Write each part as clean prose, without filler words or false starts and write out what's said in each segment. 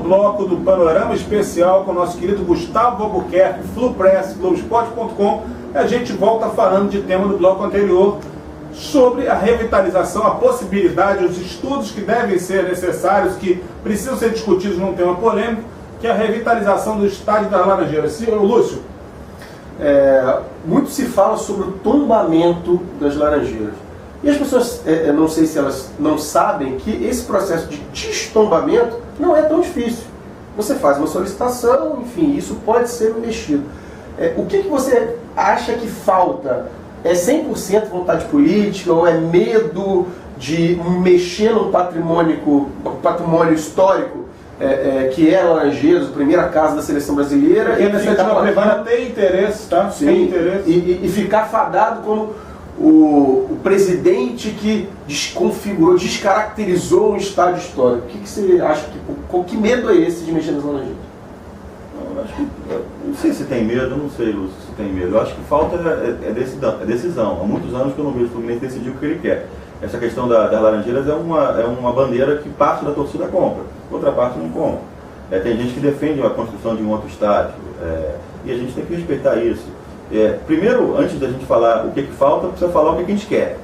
bloco do Panorama Especial com o nosso querido Gustavo Albuquerque, Flupress, Globoesporte.com. A gente volta falando de tema do bloco anterior sobre a revitalização, a possibilidade, os estudos que devem ser necessários, que precisam ser discutidos num tema polêmico, que é a revitalização do estádio das Laranjeiras. Senhor Lúcio? Muito se fala sobre o tombamento das Laranjeiras. E as pessoas, não sei se elas não sabem, que esse processo de destombamento não é tão difícil. Você faz uma solicitação, enfim, isso pode ser mexido. O que você acha que falta? É 100% vontade política ou é medo de mexer no patrimônio histórico, que é Laranjeiras, a primeira casa da seleção brasileira? Porque a iniciativa privada tem interesse, tá? Sim, tem interesse. E ficar fadado como o presidente que desconfigurou, descaracterizou um estádio histórico. O que você acha? Que medo é esse de mexer nas Laranjeiras? Não sei se tem medo, não sei, Lúcio, se tem medo. Eu acho que falta decisão. Há muitos anos que eu não vejo o Fluminense decidir o que ele quer. Essa questão das Laranjeiras é uma bandeira que parte da torcida compra, outra parte não compra. Tem gente que defende a construção de um outro estádio, e a gente tem que respeitar isso. Primeiro, antes da gente falar o que falta, precisa falar o que a gente quer.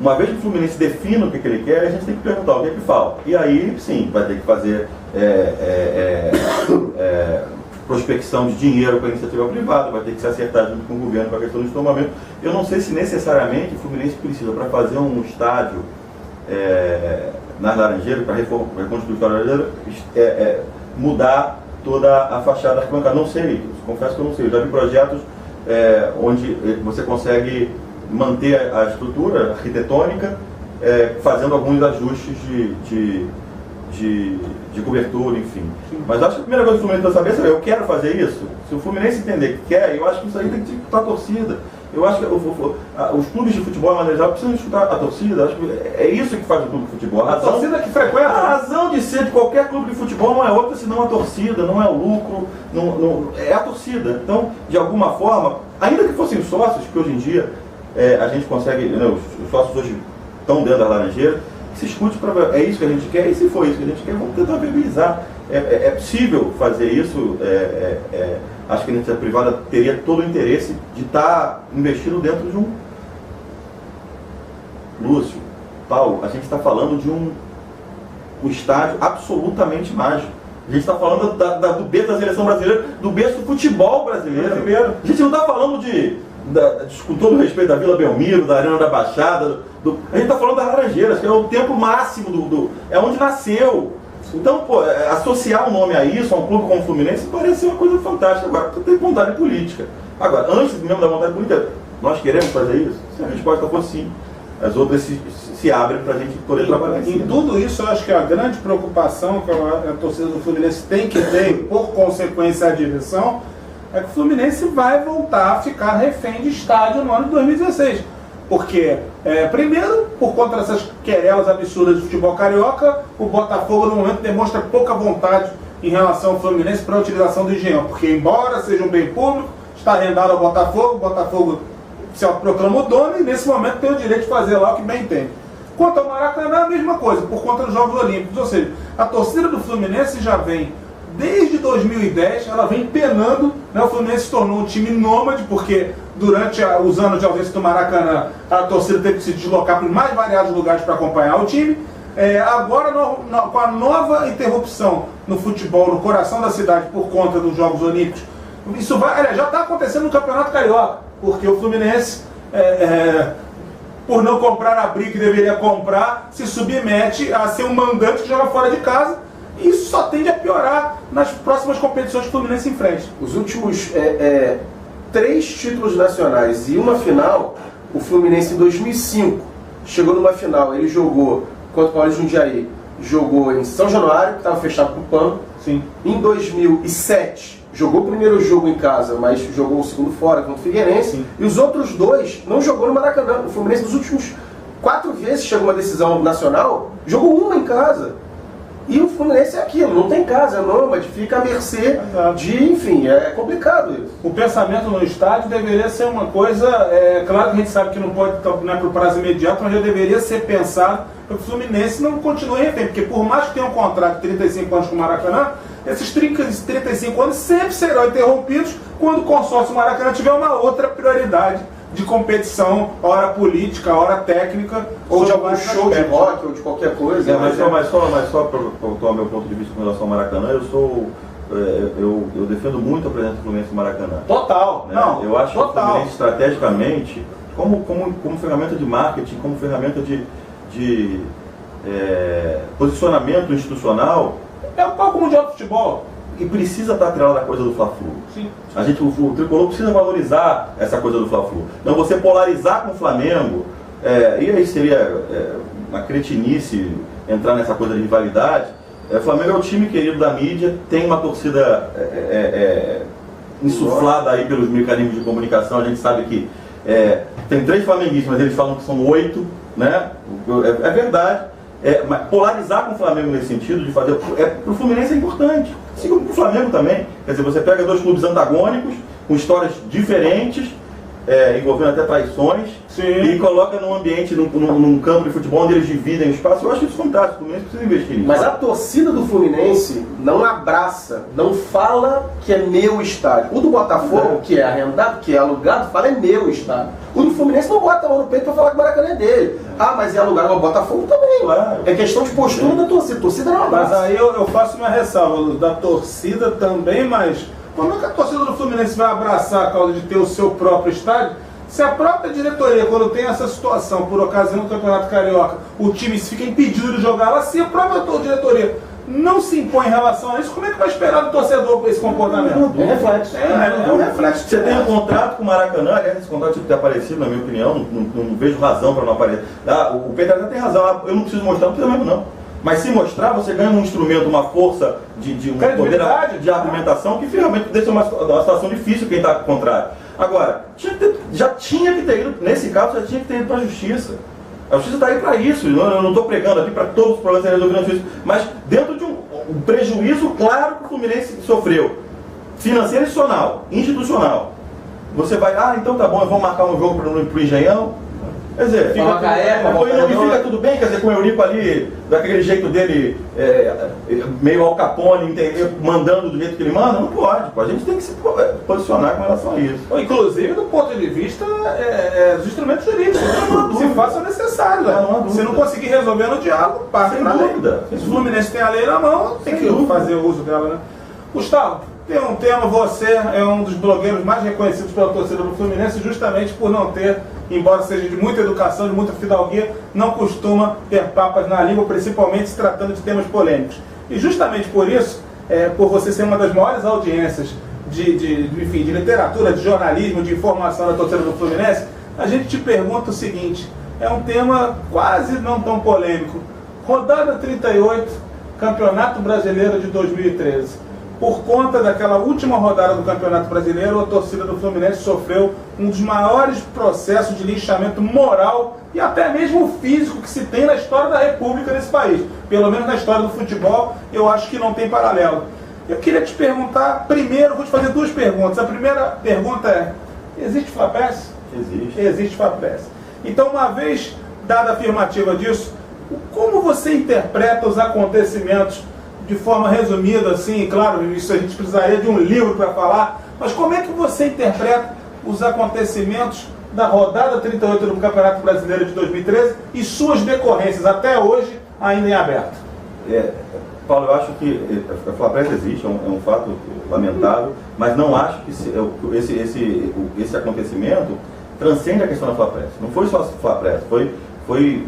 Uma vez que o Fluminense defina o que ele quer, a gente tem que perguntar o que falta. E aí, sim, vai ter que fazer prospecção de dinheiro para a iniciativa privada, vai ter que se acertar junto com o governo para a questão do estombamento. Eu não sei se necessariamente o Fluminense precisa, para fazer um estádio nas Laranjeiras, para reconstruir o Laranjeiras, mudar toda a fachada da arquibancada. Não sei, confesso que eu não sei. Eu já vi projetos onde você consegue manter a estrutura arquitetônica, fazendo alguns ajustes de cobertura, enfim. Mas acho que a primeira coisa que o Fluminense precisa saber é: eu quero fazer isso? Se o Fluminense entender que quer, eu acho que isso aí tem que escutar a torcida. Eu acho que os clubes de futebol, na maneira geral, precisam escutar a torcida. Acho que é isso que faz o clube de futebol. A torcida que frequenta. A razão de ser de qualquer clube de futebol não é outra senão a torcida, não é o lucro, é a torcida. Então, de alguma forma, ainda que fossem sócios, que hoje em dia a gente consegue, os sócios hoje estão dentro da Laranjeira, se escute para ver, é isso que a gente quer, e se for isso que a gente quer, vamos tentar viabilizar. É possível fazer isso. Acho que a iniciativa privada teria todo o interesse de estar investindo dentro de um... Lúcio, Paulo, a gente está falando de um estádio absolutamente mágico. A gente está falando do berço da seleção brasileira, do berço do futebol brasileiro. A gente não está falando com todo respeito, da Vila Belmiro, da Arena da Baixada, a gente está falando das Laranjeiras, que é o templo máximo é onde nasceu. Então, associar um nome a isso, a um clube como o Fluminense, parece uma coisa fantástica. Agora, tem vontade política. Agora, antes mesmo da vontade política, nós queremos fazer isso? Se a resposta for sim, as outras se abrem para a gente poder trabalhar em tudo isso. Eu acho que a grande preocupação que a torcida do Fluminense tem que ter, por consequência a direção, é que o Fluminense vai voltar a ficar refém de estádio no ano de 2016. Porque, primeiro, por conta dessas querelas absurdas de futebol carioca, o Botafogo no momento demonstra pouca vontade em relação ao Fluminense para a utilização do Engenhão. Porque, embora seja um bem público, está arrendado ao Botafogo, o Botafogo se proclama o dono e nesse momento tem o direito de fazer lá o que bem entende. Quanto ao Maracanã, a mesma coisa, por conta dos Jogos Olímpicos. Ou seja, a torcida do Fluminense já vem, desde 2010, ela vem penando, né? O Fluminense se tornou um time nômade, porque durante os anos de ausência do Maracanã, a torcida teve que se deslocar para os mais variados lugares para acompanhar o time. Agora, com a nova interrupção no futebol, no coração da cidade, por conta dos Jogos Olímpicos, isso já está acontecendo no Campeonato Carioca, porque o Fluminense, por não comprar a briga que deveria comprar, se submete a ser um mandante que joga fora de casa. E isso só tende a piorar nas próximas competições que o Fluminense enfrenta. Os últimos 3 títulos nacionais e uma final, o Fluminense em 2005 chegou numa final. Ele jogou contra o Paulista Jundiaí, jogou em São Januário, que estava fechado com o PAN. Sim. Em 2007 jogou o primeiro jogo em casa, mas jogou o segundo fora contra o Figueirense. Sim. E os outros 2 não jogou no Maracanã. O Fluminense nos últimos 4 vezes chegou uma decisão nacional, jogou uma em casa. E o Fluminense é aquilo, não tem casa, é nômade, fica à mercê de, enfim, é complicado isso. O pensamento no estádio deveria ser uma coisa, claro que a gente sabe que não pode, não é para o prazo imediato, mas já deveria ser pensado para que o Fluminense não continue refém, porque por mais que tenha um contrato de 35 anos com o Maracanã, esses 35 anos sempre serão interrompidos quando o consórcio Maracanã tiver uma outra prioridade de competição, hora política, hora técnica, ou de algum show de rock, ou de qualquer coisa. Mas só para tomar meu ponto de vista com relação ao Maracanã, eu defendo muito a presença do Fluminense no Maracanã. Total. Né? Não, eu acho total. que o Fluminense, estrategicamente, como ferramenta de marketing, como ferramenta de posicionamento institucional, é o palco mundial de futebol. E precisa estar atrelado à coisa do Fla-Flu. Sim. O Tricolor precisa valorizar essa coisa do Fla-Flu. Não você polarizar com o Flamengo, e aí seria uma cretinice entrar nessa coisa de rivalidade. O Flamengo é o time querido da mídia, tem uma torcida insuflada aí pelos mecanismos de comunicação. A gente sabe que tem 3 flamenguistas, mas eles falam que são 8, né? É verdade. Mas polarizar com o Flamengo nesse sentido, de fazer. Para o Fluminense é importante. Assim como para o Flamengo também. Quer dizer, você pega 2 clubes antagônicos, com histórias diferentes, envolvendo até traições, sim, e coloca num ambiente, num campo de futebol onde eles dividem o espaço. Eu acho isso fantástico. O Fluminense precisa investir nisso. Mas a torcida do Fluminense não abraça, não fala que é meu estádio. O do Botafogo, que é arrendado, que é alugado, fala é meu estádio. O do Fluminense não bota a mão no peito para falar que o Maracanã é dele. Ah, mas é alugado, o Botafogo também. Claro. É questão de postura da torcida. A torcida não abraça. Mas aí eu faço uma ressalva da torcida também, mas como é que a torcida do Fluminense vai abraçar a causa de ter o seu próprio estádio? Se a própria diretoria, quando tem essa situação, por ocasião do Campeonato Carioca, o time fica impedido de jogar lá, se a própria diretoria não se impõe em relação a isso, como é que vai esperar do torcedor esse comportamento? É reflexo. É um reflexo. Você tem um contrato com o Maracanã, aliás, esse contrato tinha que ter aparecido, na minha opinião, não vejo razão para não aparecer. O Pedro até tem razão, eu não preciso mostrar, não precisa mesmo não. Mas se mostrar, você ganha um instrumento, uma força de um poder de argumentação que realmente deixa uma situação difícil quem está contrário. Agora, já tinha que ter ido, nesse caso, já tinha que ter ido para a Justiça. A Justiça está aí para isso, eu não estou pregando aqui para todos os problemas serem resolvidos na Justiça, mas dentro de um prejuízo claro que o Fluminense sofreu, financeiro e institucional. Você vai, então tá bom, eu vou marcar um jogo para o Engenhão. Quer dizer, fica tudo bem, quer dizer, com o Eurico ali, daquele jeito dele, meio Al Capone, mandando do jeito que ele manda, não pode. A gente tem que se posicionar com relação a isso. Inclusive, do ponto de vista dos instrumentos jurídicos, se faça necessário. Se não conseguir resolver no diálogo, passa na lei. Se o Fluminense tem a lei na mão, tem que fazer o uso dela, né? Gustavo, tem um tema, você é um dos blogueiros mais reconhecidos pela torcida do Fluminense, justamente por não ter, embora seja de muita educação, de muita fidalguia, não costuma ter papas na língua, principalmente se tratando de temas polêmicos. E justamente por isso, por você ser uma das maiores audiências de literatura, de jornalismo, de informação da torcida do Fluminense, a gente te pergunta o seguinte, é um tema quase não tão polêmico. Rodada 38, Campeonato Brasileiro de 2013. Por conta daquela última rodada do Campeonato Brasileiro, a torcida do Fluminense sofreu um dos maiores processos de linchamento moral e até mesmo físico que se tem na história da República nesse país. Pelo menos na história do futebol, eu acho que não tem paralelo. Eu queria te perguntar, primeiro, vou te fazer 2 perguntas. A primeira pergunta é, existe Fla-Press? Existe. Existe Fla-Press. Então, uma vez dada a afirmativa disso, como você interpreta os acontecimentos de forma resumida, assim, claro, isso a gente precisaria de um livro para falar, mas como é que você interpreta os acontecimentos da rodada 38 do Campeonato Brasileiro de 2013 e suas decorrências até hoje ainda em aberto? Paulo, eu acho que a Fla-Press existe, é um fato lamentável, mas não acho que esse acontecimento transcende a questão da Fla-Press. Não foi só a Fla-Press, foi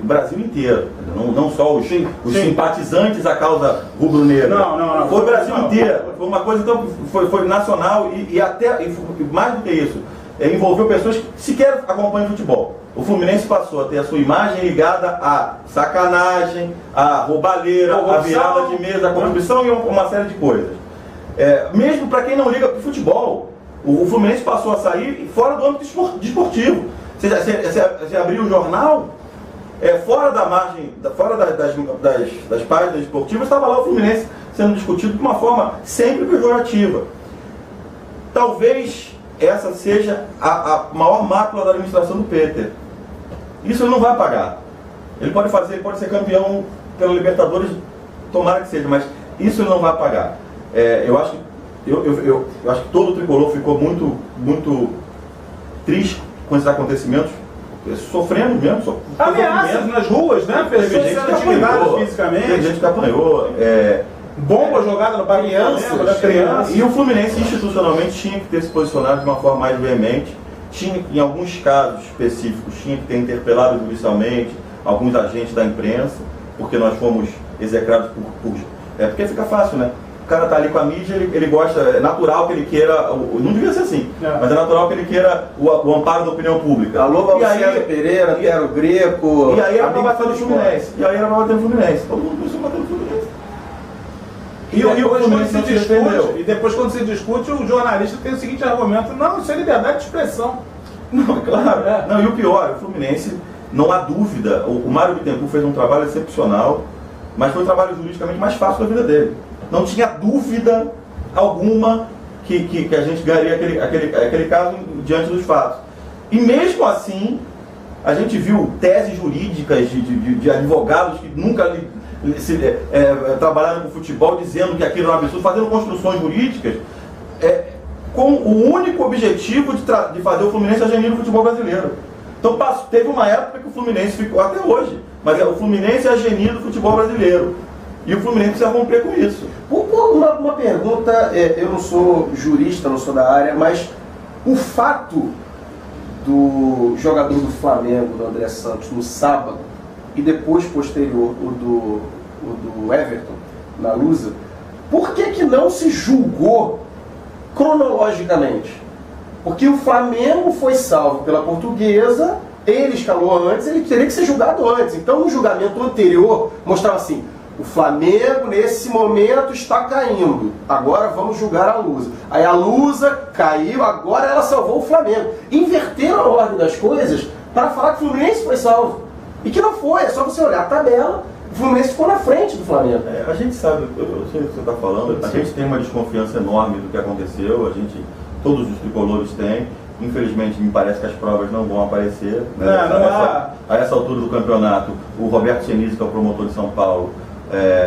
o Brasil inteiro, não só os simpatizantes à causa rubro-negra. Não. Foi o Brasil inteiro. Foi uma coisa, então, foi nacional e mais do que isso, envolveu pessoas que sequer acompanham futebol. O Fluminense passou a ter a sua imagem ligada à sacanagem, à roubalheira, à virada de mesa, à corrupção e uma série de coisas. Mesmo para quem não liga para o futebol, o Fluminense passou a sair fora do âmbito desportivo. Você abriu o jornal, fora da margem, fora das páginas esportivas, estava lá o Fluminense sendo discutido de uma forma sempre pejorativa. Talvez essa seja a maior mácula da administração do Peter. Isso ele não vai pagar. Ele pode ser campeão pela Libertadores, tomara que seja, mas isso ele não vai pagar. eu acho que todo o tricolor ficou muito triste com esses acontecimentos, sofrendo mesmo. Ameaças nas ruas, né? Pessoas sendo intimidadas fisicamente. Tem gente que apanhou. Bomba jogada no parque, criança. E o Fluminense institucionalmente tinha que ter se posicionado de uma forma mais veemente, tinha que, em alguns casos específicos, tinha que ter interpelado judicialmente alguns agentes da imprensa, porque nós fomos execrados porque fica fácil, né? O cara tá ali com a mídia, ele gosta, é natural que ele queira, não devia ser assim, mas é natural que ele queira o amparo da opinião pública. Alô, Valcésar Pereira, Piero Greco. E aí era pra bater no Fluminense. Todo mundo começou a bater no Fluminense. E depois quando se discute, o jornalista tem o seguinte argumento: não, isso é liberdade de expressão. Não, claro. Não, e o pior, o Fluminense, não há dúvida, o Mário Bittencourt fez um trabalho excepcional, mas foi o trabalho juridicamente mais fácil da vida dele. Não tinha dúvida alguma que a gente ganharia aquele caso diante dos fatos. E mesmo assim, a gente viu teses jurídicas de advogados que nunca trabalharam com futebol, dizendo que aquilo era um absurdo, fazendo construções jurídicas, com o único objetivo de fazer o Fluminense agenir no futebol brasileiro. Então teve uma época que o Fluminense ficou, até hoje, mas o Fluminense é agenir do futebol brasileiro. E o Fluminense precisa romper com isso. Uma pergunta, eu não sou jurista, não sou da área, mas o fato do jogador do Flamengo, do André Santos, no sábado, e depois posterior o do Everton, na Lusa, por que não se julgou cronologicamente? Porque o Flamengo foi salvo pela Portuguesa, ele escalou antes, ele teria que ser julgado antes. Então, no julgamento anterior, mostrava assim: o Flamengo, nesse momento, está caindo. Agora vamos julgar a Lusa. Aí a Lusa caiu, agora ela salvou o Flamengo. Inverteram a ordem das coisas para falar que o Fluminense foi salvo. E que não foi, é só você olhar a tabela, o Fluminense ficou na frente do Flamengo. A gente sabe, eu sei o que você está falando, a gente tem uma desconfiança enorme do que aconteceu, todos os tricolores têm. Infelizmente, me parece que as provas não vão aparecer. Né? A essa altura do campeonato, o Roberto Chenise, que é o promotor de São Paulo,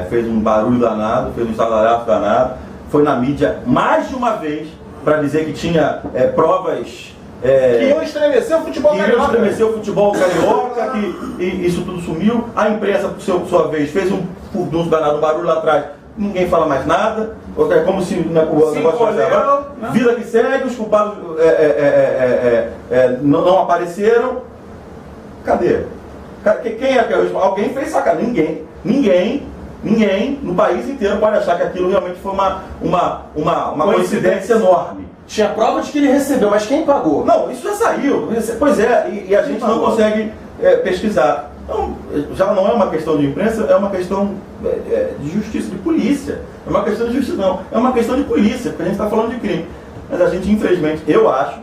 fez um barulho danado, fez um estardalhaço danado, foi na mídia mais de uma vez para dizer que tinha provas... que iam estremecer o futebol carioca, que isso tudo sumiu. A imprensa, por sua vez, fez um furdunço danado, um barulho lá atrás. Ninguém fala mais nada. É como se o negócio fosse vida que segue, os culpados não apareceram. Cadê? Quem é que é? Alguém fez sacanagem? Ninguém no país inteiro pode achar que aquilo realmente foi uma coincidência enorme. Tinha prova de que ele recebeu, mas quem pagou? Não, isso já saiu. Pois e a gente não consegue pesquisar. Então, já não é uma questão de imprensa, é uma questão de justiça, de polícia. É uma questão de justiça, não. É uma questão de polícia, porque a gente está falando de crime. Mas a gente, infelizmente, eu acho,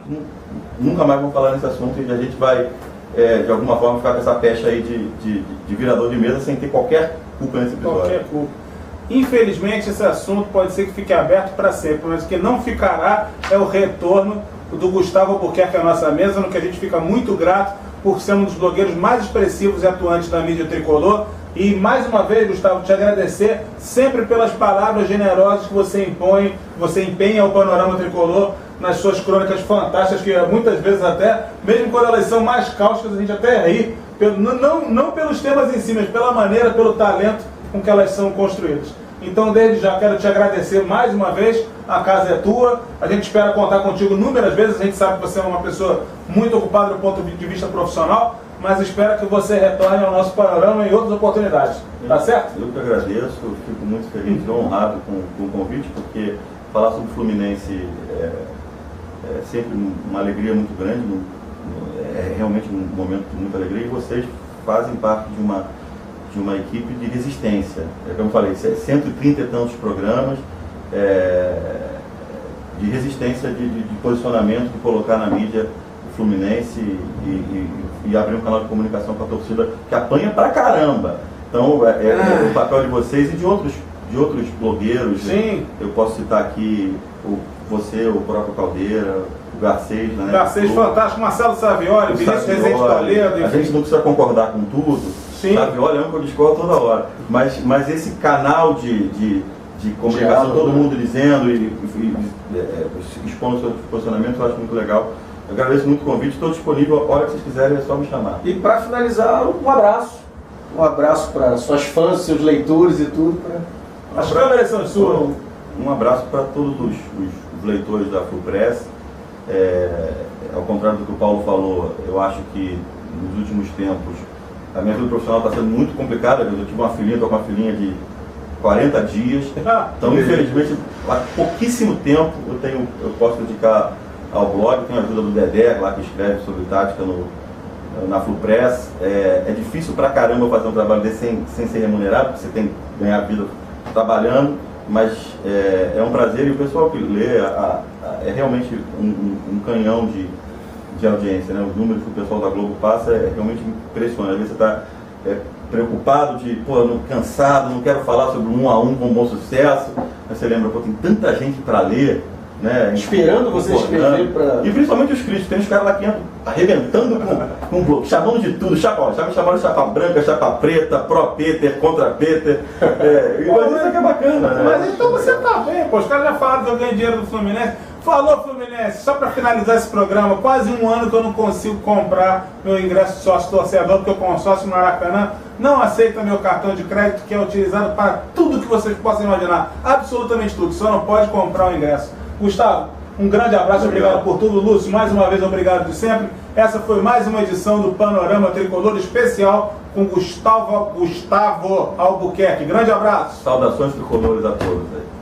nunca mais vamos falar nesse assunto, e a gente vai, de alguma forma, ficar com essa pecha aí de virador de mesa sem ter qualquer culpa nesse episódio. Qualquer culpa. Infelizmente, esse assunto pode ser que fique aberto para sempre, mas o que não ficará é o retorno do Gustavo Albuquerque à nossa mesa, no que a gente fica muito grato por ser um dos blogueiros mais expressivos e atuantes da mídia tricolor. E mais uma vez, Gustavo, te agradecer sempre pelas palavras generosas que você empenha ao panorama tricolor nas suas crônicas fantásticas, que muitas vezes até, mesmo quando elas são mais cáusticas, a gente até ri, não pelos temas em si, mas pela maneira, pelo talento com que elas são construídas. Então, desde já, quero te agradecer mais uma vez. A casa é tua, a gente espera contar contigo inúmeras vezes. A gente sabe que você é uma pessoa muito ocupada do ponto de vista profissional, mas espero que você retorne ao nosso panorama em outras oportunidades. Tá certo? Eu que agradeço, eu fico muito feliz e honrado com o convite, porque falar sobre o Fluminense é sempre uma alegria muito grande, é realmente um momento de muita alegria, e vocês fazem parte de uma equipe de resistência. Como eu falei, 130 e tantos programas de resistência, de posicionamento, de colocar na mídia o Fluminense e abrir um canal de comunicação com a torcida que apanha pra caramba. Então, o papel de vocês e de outros blogueiros. Sim. Eu posso citar aqui você, o próprio Caldeira, o Garcês, né? Garcês fantástico, Marcelo Savioli, Vinícius Rezende Toledo. A gente não precisa concordar com tudo. Sim. Savioli é um que eu discordo toda hora. Mas esse canal de de comunicação, todo mundo dizendo e expondo seus posicionamentos, eu acho muito legal. Eu agradeço muito o convite, estou disponível a hora que vocês quiserem, é só me chamar. E para finalizar, um abraço. Um abraço para suas fãs, seus leitores e tudo. As câmeras são suas. Um abraço para todos os leitores da FluPress. Ao contrário do que o Paulo falou, eu acho que nos últimos tempos a minha vida profissional está sendo muito complicada. Eu tive uma filhinha, estou com uma filhinha de 40 dias. Então, infelizmente, há pouquíssimo tempo eu posso dedicar ao blog. Tenho a ajuda do Dedé, lá que escreve sobre tática na FluPress. É difícil pra caramba fazer um trabalho desse sem ser remunerado, porque você tem que ganhar vida trabalhando, mas é um prazer, e o pessoal que lê é realmente um canhão de audiência, né? Os números que o pessoal da Globo passa é realmente impressionante. Às vezes você está preocupado cansado, não quero falar sobre 1 a 1 com Bom Sucesso, mas você lembra, tem tanta gente para ler, né? Esperando você escrever para... E principalmente os críticos, tem uns caras lá que entram arrebentando com o bloco, chamando de tudo, chapa de chapa branca, chapa preta, pró-Peter, contra-Peter, mas isso aqui é bacana, né? Mas então você tá bem, pô, os caras já falaram que eu ganhei dinheiro do Fluminense. Falou, Fluminense, só para finalizar esse programa, quase 1 ano que eu não consigo comprar meu ingresso de sócio torcedor, porque o consórcio Maracanã não aceita meu cartão de crédito, que é utilizado para tudo que vocês possam imaginar, absolutamente tudo, só não pode comprar o ingresso. Gustavo, um grande abraço, obrigado por tudo. Lúcio, mais uma vez, obrigado de sempre. Essa foi mais uma edição do Panorama Tricolor especial com Gustavo Albuquerque. Grande abraço. Saudações tricolores a todos aí.